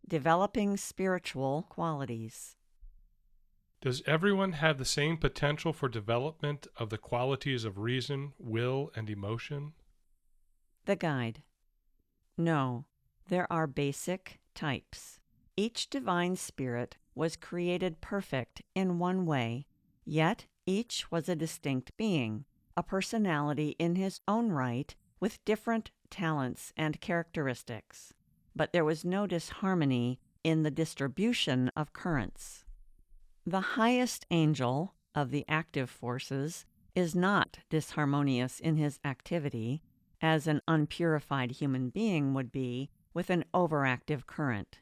Developing spiritual qualities. Does everyone have the same potential for development of the qualities of reason, will, and emotion? The guide. No, there are basic types. Each divine spirit was created perfect in one way, yet each was a distinct being, a personality in his own right with different talents and characteristics. But there was no disharmony in the distribution of currents. The highest angel of the active forces is not disharmonious in his activity, as an unpurified human being would be with an overactive current.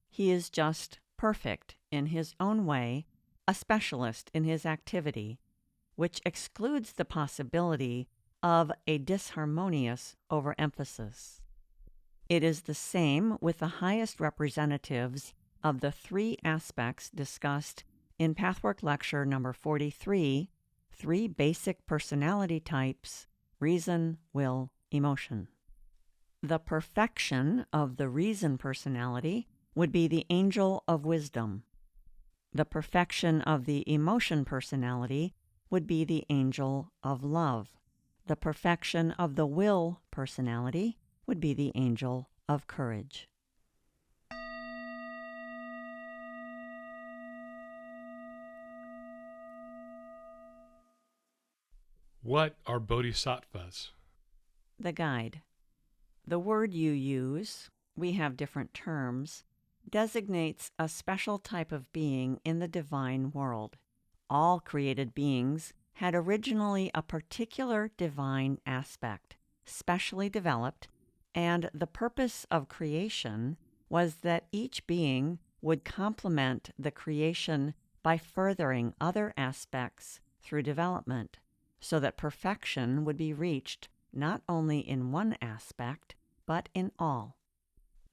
He is just perfect in his own way, a specialist in his activity, which excludes the possibility of a disharmonious overemphasis. It is the same with the highest representatives of the three aspects discussed in Pathwork Lecture number 43, Three Basic Personality Types, Reason, Will, Emotion. The perfection of the reason personality would be the angel of wisdom. The perfection of the emotion personality would be the angel of love. The perfection of the will personality would be the angel of courage. What are bodhisattvas? The guide. The word you use, we have different terms, designates a special type of being in the divine world. All created beings had originally a particular divine aspect, specially developed, and the purpose of creation was that each being would complement the creation by furthering other aspects through development, so that perfection would be reached not only in one aspect, but in all.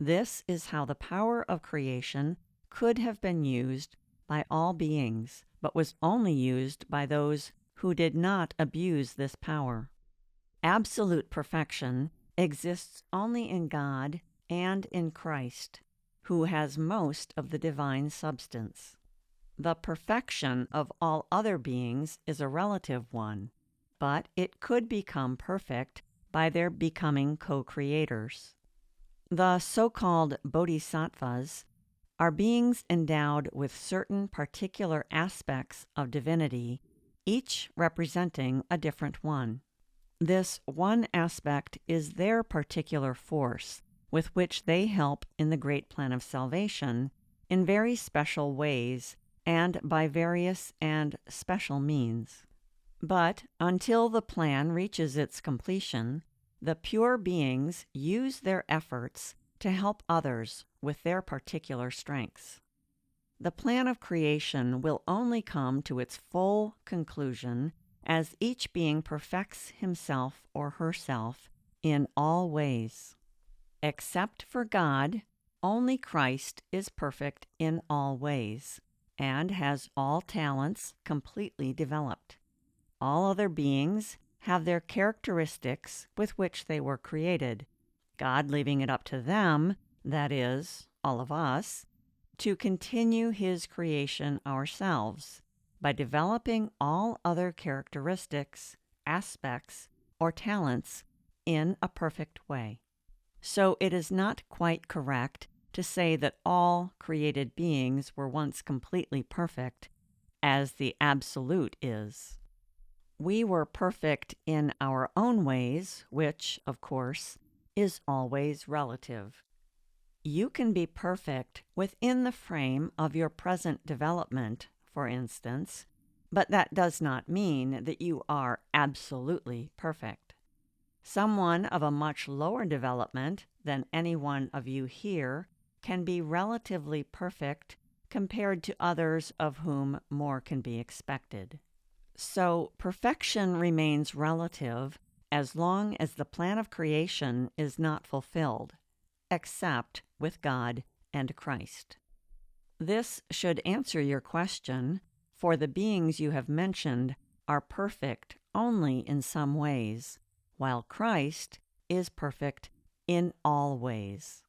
This is how the power of creation could have been used by all beings, but was only used by those who did not abuse this power. Absolute perfection exists only in God and in Christ, who has most of the divine substance. The perfection of all other beings is a relative one, but it could become perfect by their becoming co-creators. The so-called bodhisattvas are beings endowed with certain particular aspects of divinity, each representing a different one. This one aspect is their particular force, with which they help in the great plan of salvation in very special ways and by various and special means. But until the plan reaches its completion, the pure beings use their efforts to help others with their particular strengths. The plan of creation will only come to its full conclusion as each being perfects himself or herself in all ways. Except for God, only Christ is perfect in all ways and has all talents completely developed. All other beings have their characteristics with which they were created, God leaving it up to them, that is, all of us, to continue His creation ourselves by developing all other characteristics, aspects, or talents in a perfect way. So it is not quite correct to say that all created beings were once completely perfect, as the Absolute is. We were perfect in our own ways, which, of course, is always relative. You can be perfect within the frame of your present development, for instance, but that does not mean that you are absolutely perfect. Someone of a much lower development than any one of you here can be relatively perfect compared to others of whom more can be expected. So perfection remains relative as long as the plan of creation is not fulfilled, except with God and Christ. This should answer your question, for the beings you have mentioned are perfect only in some ways, while Christ is perfect in all ways.